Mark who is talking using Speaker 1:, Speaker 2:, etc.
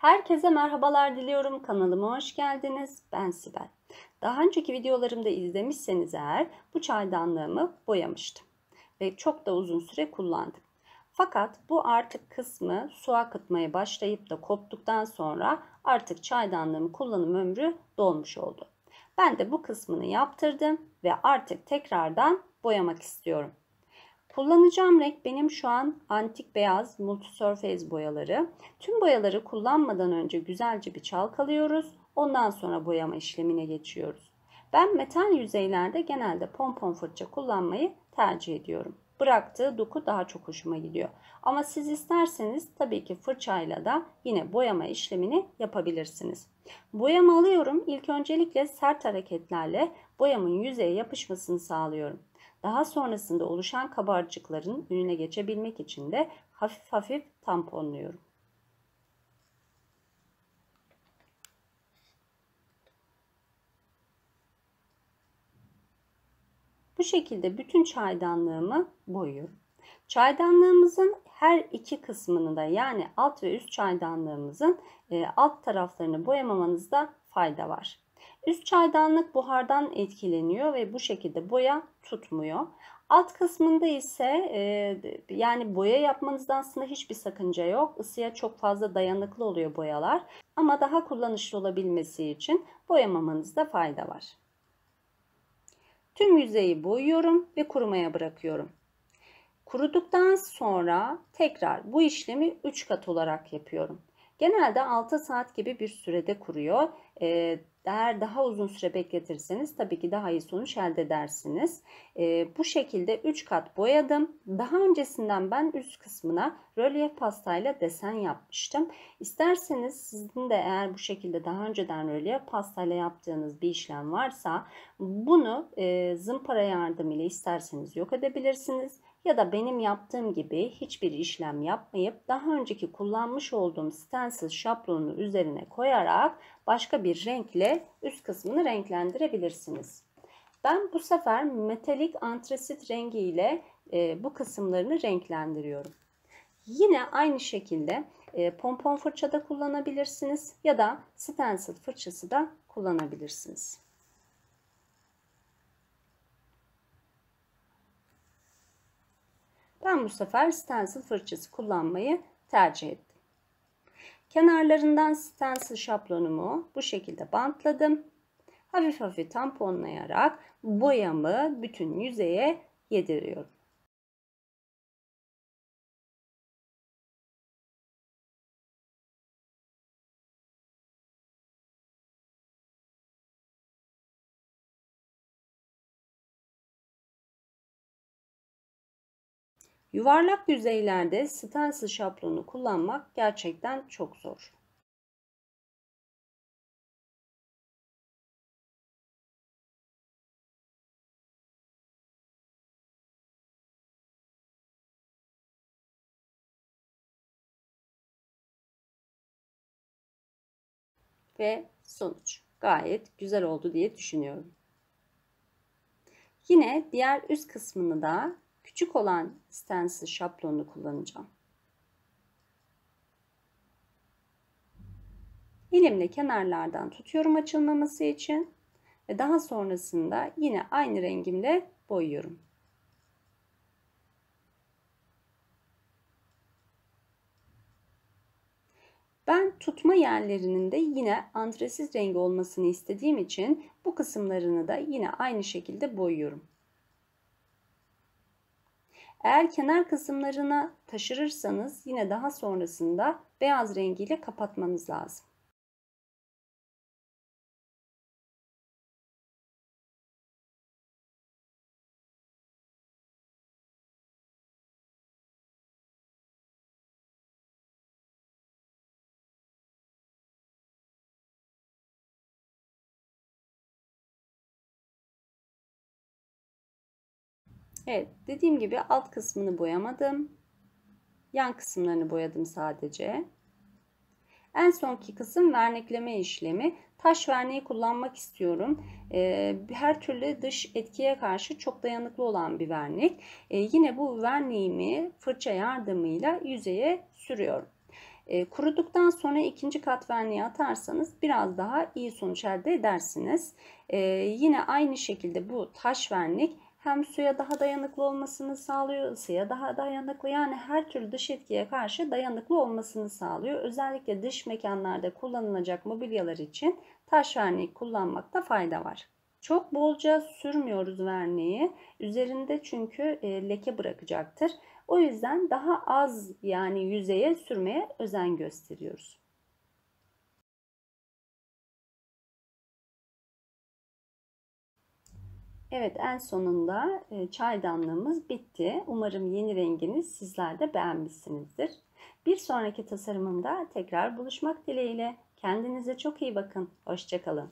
Speaker 1: Herkese merhabalar diliyorum. Kanalıma hoş geldiniz. Ben Sibel. Daha önceki videolarımda izlemişseniz eğer bu çaydanlığımı boyamıştım. Ve çok da uzun süre kullandım. Fakat bu artık kısmı su akıtmaya başlayıp da koptuktan sonra artık çaydanlığım kullanım ömrü dolmuş oldu. Ben de bu kısmını yaptırdım ve artık tekrardan boyamak istiyorum. Kullanacağım renk benim şu an antik beyaz multisurface boyaları. Tüm boyaları kullanmadan önce güzelce bir çalkalıyoruz. Ondan sonra boyama işlemine geçiyoruz. Ben metal yüzeylerde genelde pompon fırça kullanmayı tercih ediyorum. Bıraktığı doku daha çok hoşuma gidiyor. Ama siz isterseniz tabii ki fırçayla da yine boyama işlemini yapabilirsiniz. Boyamı alıyorum. İlk öncelikle sert hareketlerle boyamın yüzeye yapışmasını sağlıyorum. Daha sonrasında oluşan kabarcıkların önüne geçebilmek için de hafif hafif tamponluyorum. Bu şekilde bütün çaydanlığımı boyuyorum. Çaydanlığımızın her iki kısmını da yani alt ve üst çaydanlığımızın alt taraflarını boyamamanızda fayda var. Üst çaydanlık buhardan etkileniyor ve bu şekilde boya tutmuyor. Alt kısmında ise yani boya yapmanızda aslında hiçbir sakınca yok. Isıya çok fazla dayanıklı oluyor boyalar. Ama daha kullanışlı olabilmesi için boyamamanızda fayda var. Tüm yüzeyi boyuyorum ve kurumaya bırakıyorum. Kuruduktan sonra tekrar bu işlemi 3 kat olarak yapıyorum. Genelde 6 saat gibi bir sürede kuruyor. Eğer daha uzun süre bekletirseniz tabii ki daha iyi sonuç elde edersiniz. Bu şekilde 3 kat boyadım. Daha öncesinden ben üst kısmına rölyef pastayla desen yapmıştım. İsterseniz sizin de eğer bu şekilde daha önceden rölyef pastayla yaptığınız bir işlem varsa bunu zımpara yardımıyla isterseniz yok edebilirsiniz. Ya da benim yaptığım gibi hiçbir işlem yapmayıp daha önceki kullanmış olduğum stencil şablonunu üzerine koyarak başka bir renkle üst kısmını renklendirebilirsiniz. Ben bu sefer metalik antrasit rengi ile bu kısımlarını renklendiriyorum. Yine aynı şekilde pompon fırça da kullanabilirsiniz ya da stencil fırçası da kullanabilirsiniz. Ben bu sefer stencil fırçası kullanmayı tercih ettim. Kenarlarından stencil şablonumu bu şekilde bantladım. Hafif hafif tamponlayarak boyamı bütün yüzeye yediriyorum. Yuvarlak yüzeylerde stencil şablonu kullanmak gerçekten çok zor. Ve sonuç gayet güzel oldu diye düşünüyorum. Yine diğer üst kısmını da küçük olan stencil şablonunu kullanacağım. Elimle kenarlardan tutuyorum açılmaması için ve daha sonrasında yine aynı rengimle boyuyorum. Ben tutma yerlerinin de yine antresit rengi olmasını istediğim için bu kısımlarını da yine aynı şekilde boyuyorum. Eğer kenar kısımlarına taşırırsanız yine daha sonrasında beyaz rengiyle kapatmanız lazım. Evet, dediğim gibi alt kısmını boyamadım. Yan kısımlarını boyadım sadece. En sonki kısım vernikleme işlemi. Taş verniği kullanmak istiyorum. Her türlü dış etkiye karşı çok dayanıklı olan bir vernik. Yine bu verniğimi fırça yardımıyla yüzeye sürüyorum. Kuruduktan sonra ikinci kat verniği atarsanız biraz daha iyi sonuç elde edersiniz. Yine aynı şekilde bu taş vernik hem suya daha dayanıklı olmasını sağlıyor, ısıya daha dayanıklı, yani her türlü dış etkiye karşı dayanıklı olmasını sağlıyor. Özellikle dış mekanlarda kullanılacak mobilyalar için taş vernik kullanmakta fayda var. Çok bolca sürmüyoruz verniği. Üzerinde çünkü leke bırakacaktır. O yüzden daha az, yani yüzeye sürmeye özen gösteriyoruz. Evet, en sonunda çaydanlığımız bitti. Umarım yeni rengini sizler de beğenmişsinizdir. Bir sonraki tasarımımda tekrar buluşmak dileğiyle. Kendinize çok iyi bakın. Hoşça kalın.